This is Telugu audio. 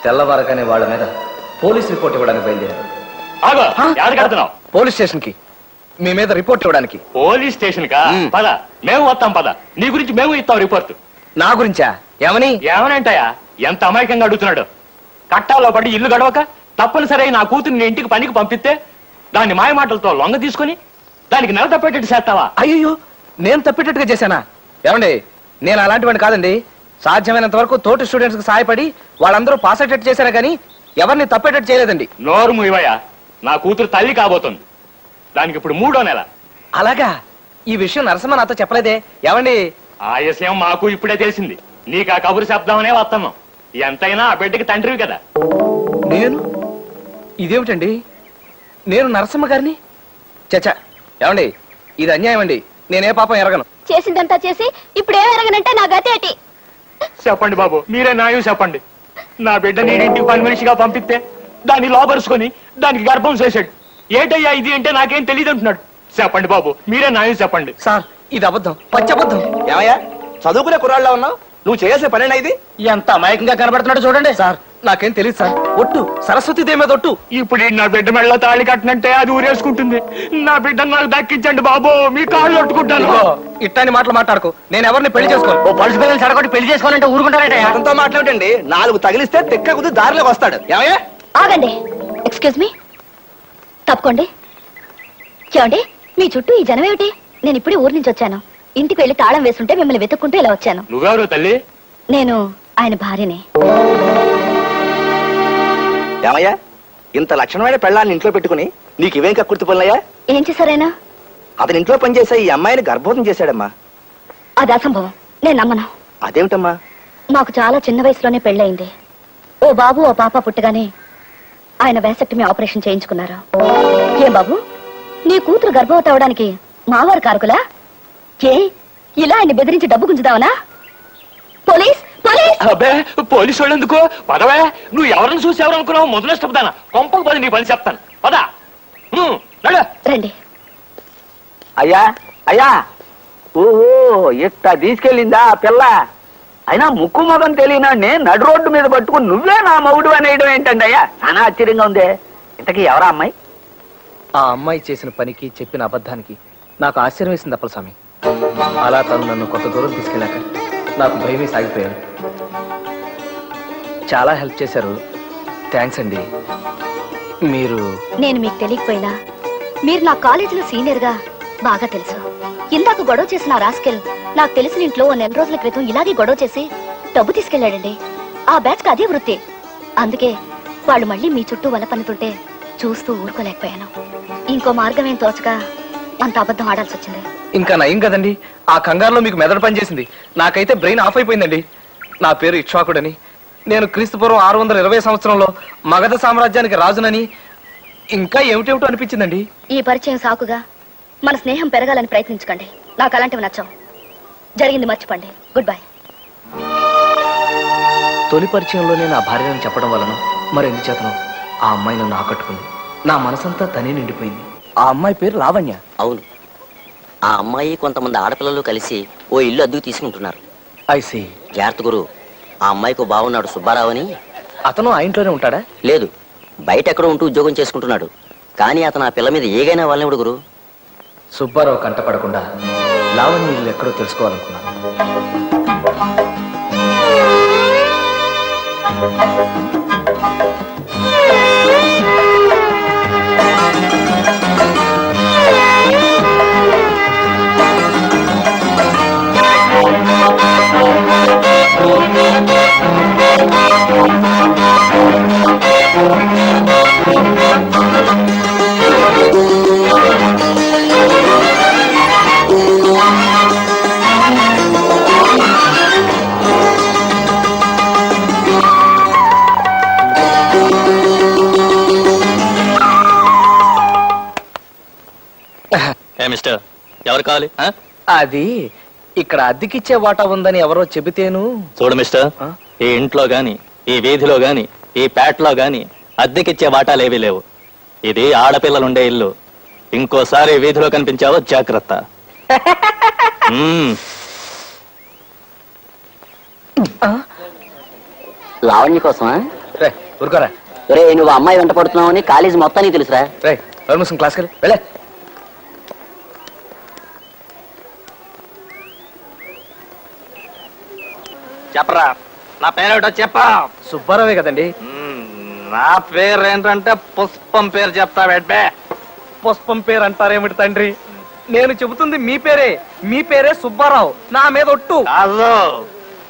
తెల్లవారగానే వాళ్ళ మీద పోలీస్ రిపోర్ట్ ఇవ్వడానికి బయలుదేరారు. పోలీస్ స్టేషన్ కి మీ మీద రిపోర్ట్ ఇవ్వడానికి. పోలీస్ స్టేషన్ కా? పద, మేము వస్తాం. పద, నీ గురించి మేము ఇస్తాం రిపోర్ట్. నా గురించా? ఏమని? ఏమనంటాయా? ఎంత అమాయకంగా అడుగుతున్నాడు. కట్టాలో పడి ఇల్లు గడవక తప్పనిసరి నా కూతుర్ని ఇంటికి పనికి పంపిస్తే దాన్ని మాయమాటలతో లొంగ తీసుకుని దానికి నెల తప్పేటట్టు చేస్తావా? అయ్యో, నేను తప్పేటట్టుగా చేశానా? ఏమండి, నేను అలాంటి వాడిని కాదండి. సాధ్యమైనంత వరకు తోటి స్టూడెంట్స్ కి సహాయపడి వాళ్ళందరూ పాస్ అయ్యేటట్టు చేశారా కానీ ఎవరిని తప్పేటట్టు చేయలేదండి. నోరు మూయవయ్యా, నా కూతురు తల్లి కాబోతుంది. దానికి ఇప్పుడు 3వ నెల. అలాగా? ఈ విషయం నరసింహ నాతో చెప్పలేదే. ఏమండి? ఆ విషయం మాకు ఇప్పుడే తెలిసింది. నీకు ఆ కబురు శబ్దమనే వస్తున్నాం. ఎంతైనా ఆ బిడ్డకి తండ్రివి కదా. నేను? ఇదేమిటండి, నేను నరసింహ గారిని? చచ్చా, ఏమండి, ఇది అన్యాయం అండి. నేనే పాపం ఎరగను. చేసిందంతా చేసి ఇప్పుడేం ఎరగనంటే నా గతి ఏంటి? చెప్పండి బాబు, మీరే న్యాయం చెప్పండి. నా బిడ్డ నేను ఇంటికి పని మనిషిగా పంపిస్తే దాన్ని లోపరుచుకొని దానికి గర్భం చేశాడు. ఏటయ్యా ఇది అంటే నాకేం తెలియదు అంటున్నాడు. చెప్పండి బాబు, మీరే న్యాయం చెప్పండి. సార్, ఇది అబద్ధం, పచ్చి అబద్ధం. ఏమయ్యా, చదువుకునే కుర్రాళ్ళ ఉన్నావు? నువ్వు చేయాల్సిన పనేనా ఇది? ఎంత అమాయకంగా కనబడుతున్నాడు చూడండి. సార్, నాకేం తెలియదు సార్. ఒట్టు, సరస్వతి దేవి మీద ఒట్టు. ఇప్పుడు నా బిడ్డ మెళ్ళ తాళి కట్టినంటే అది ఊరేసుకుంటుంది. నా బిడ్డను నాకు దక్కించండి బాబు, మీ కాళ్ళు కొట్టుకుంటాను. ఇట్లాంటి మాటలు మాట్లాడుకో. నేను ఎవరిని పెళ్లి చేసుకోను. ఓ పలుసు పిల్లలు సడగొట్టి పెళ్లి చేసుకోవాలంటే ఊరుకుంటారట. అతనితో మాట్లాడండి, 4 తగిలిస్తే తెక్క కుది దారిలోకి వస్తాడు. ఏమయ్యా? ఆగండి. ఎక్స్క్యూజ్ మీ, తప్పుకోండి. చూడండి, మీ చుట్టూ ఈ జనం ఏమిటి? నేను ఇప్పుడే ఊరి నుంచి వచ్చాను. ఇంటికి వెళ్ళి తాళం వేస్తుంటే మిమ్మల్ని వెతుక్కుంటూ ఇలా వచ్చాను. నువ్వెవరు తల్లి? నేను ఆయన భార్యని. ఏమయ్యా, ఇంత లక్షణమైన పెళ్ళాన్ని ఇంట్లో పెట్టుకుని నీకు ఇవేం కక్కుర్తి పనులయ్యా? ఏం చేశారైనా? అతని ఇంట్లో పనిచేసే ఈ అమ్మాయిని గర్భవతం చేశాడమ్మా. అది అసంభవం, నేను నమ్మను. అదేమిటమ్మా? మాకు చాలా చిన్న వయసులోనే పెళ్ళయింది. ఓ బాబు ఓ పాప పుట్టగానే ఆయన వేసక్టమీ ఆపరేషన్ చేయించుకున్నారు. ఏం బాబు, నీ కూతురు గర్భవతి అవడానికి మావారు కారుకులా? ఏ, ఇలా ఆయన బెదిరించి డబ్బు గుంజుదావనా? Police police! అబ్బే, పోలీసు వాళ్ళు ఎందుకు? పదవే, నువ్వు ఎవరిని చూసి ఎవరనుకున్నావు? మొదలు ఇష్టపదానా? కొంపకు పది నీ పని చెప్తాను. పదా రండి. అయ్యా అయ్యా, ఓహో, ఇట్ట తీసుకెళ్ళిందా ఆ పిల్ల? అయినా ముక్కు మొదం తెలియనాడిని నడు రోడ్డు మీద పట్టుకుని నువ్వే నా మౌడు అనేయడం ఏంటండి అయ్యా? చాలా ఆశ్చర్యంగా ఉంది. ఇంతకీ ఎవరా అమ్మాయి? ఆ అమ్మాయి చేసిన పనికి, చెప్పిన అబద్ధానికి నాకు ఆశ్చర్యం వేసింది అప్పలస్వామి. అలా తను నన్ను కొంత దూరం తీసుకెళ్ళాక నాకు భయమే సాగిపోయాను. చాలా హెల్ప్ చేశారు. థ్యాంక్స్ అండి. మీరు? నేను మీకు తెలియకపోయినా మీరు నా కాలేజీలో సీనియర్ గా బాగా తెలుసు. ఇందాక గొడవ చేసిన రాస్కెల్ నాకు తెలిసిన ఇంట్లో 1 నెల రోజుల క్రితం ఇలాగే గొడవ చేసి డబ్బు తీసుకెళ్లాడండి. ఆ బ్యాచ్ కి అదే వృత్తి. అందుకే వాళ్ళు మళ్ళీ మీ చుట్టూ వల పన్నుతుంటే చూస్తూ ఊరుకోలేకపోయాను. ఇంకో మార్గం ఏం తోచగా అంత అబద్ధం ఆడాల్సి వచ్చింది. ఇంకా నయం కదండి, ఆ కంగారులో మీకు మెదడు పనిచేసింది. నాకైతే బ్రెయిన్ ఆఫ్ అయిపోయిందండి. నా పేరు ఇక్ష్వాకుడని, నేను క్రీస్తుపూర్వం 620 సంవత్సరంలో మగధ సామ్రాజ్యానికి రాజునని, ఇంకా ఏమిటేమిటో అనిపించిందండి. ఈ పరిచయం సాకుగా మన స్నేహం పెరగాలని ప్రయత్నించకండి. నాకు అలాంటివి నచ్చవు. జరిగింది మర్చిపోండి. Good bye. తొలి పరిచయంలోనే నా భార్యను చెప్పడం వలన మరెందుచేతనో ఆ అమ్మాయి నన్ను ఆకట్టుకుంది. నా మనసంతా తనే నిండిపోయింది. ఆ అమ్మాయి పేరు లావణ్య. అవును, ఆ అమ్మాయి కొంతమంది ఆడపిల్లలు కలిసి ఓ ఇల్లు అద్దెకు తీసుకుంటున్నారు. I see. జాగ్రత్త గురు, ఆ అమ్మాయికి బాగున్నాడు సుబ్బారావు అని. అతను ఆ ఇంట్లోనే ఉంటాడా? లేదు, బయట ఎక్కడో ఉంటూ ఉద్యోగం చేసుకుంటున్నాడు. కానీ అతను ఆ పిల్ల మీద ఏగైనా వాళ్ళనివ్వడు గురు. సుబ్బారావు కంటపడకుండా లావణ్య ఇల్లు ఎక్కడో తెలుసుకోవాలనుకున్నాను. మిస్టర్, ఎవరు కావాలి? అది ఇక్కడ అద్దెకిచ్చే వాటా ఉందని ఎవరో చెబితేను. చూడు మిస్టర్, ఈ ఇంట్లో గాని, ఈ వీధిలో గాని, ఈ పేటలో గాని అద్దెకిచ్చే వాటాలేవీ లేవు. ఇది ఆడపిల్లలుండే ఇల్లు. ఇంకోసారి వీధిలో కనిపించావో జాగ్రత్త. లావణ్య కోసమా? ఊరుకోరా. ఒరే నువ్వు అమ్మాయి వెంట పడుతున్నావు అని కాలేజీ మొత్తానికి తెలుసురా. రే పర్మిషన్ క్లాస్కి వెళ్ళే. చెప్పరా, నా పేరేటో చెప్పా. సుబ్బారావే కదండి. నా పేరు ఏంటంటే పుష్పం పేరు చెప్తా బెడ్బే. పుష్పం పేరు అంటారేమిటి తండ్రి? నేను చెబుతుంది మీ పేరే. మీ పేరే సుబ్బారావు. నా మీద ఒట్టు. కాదు,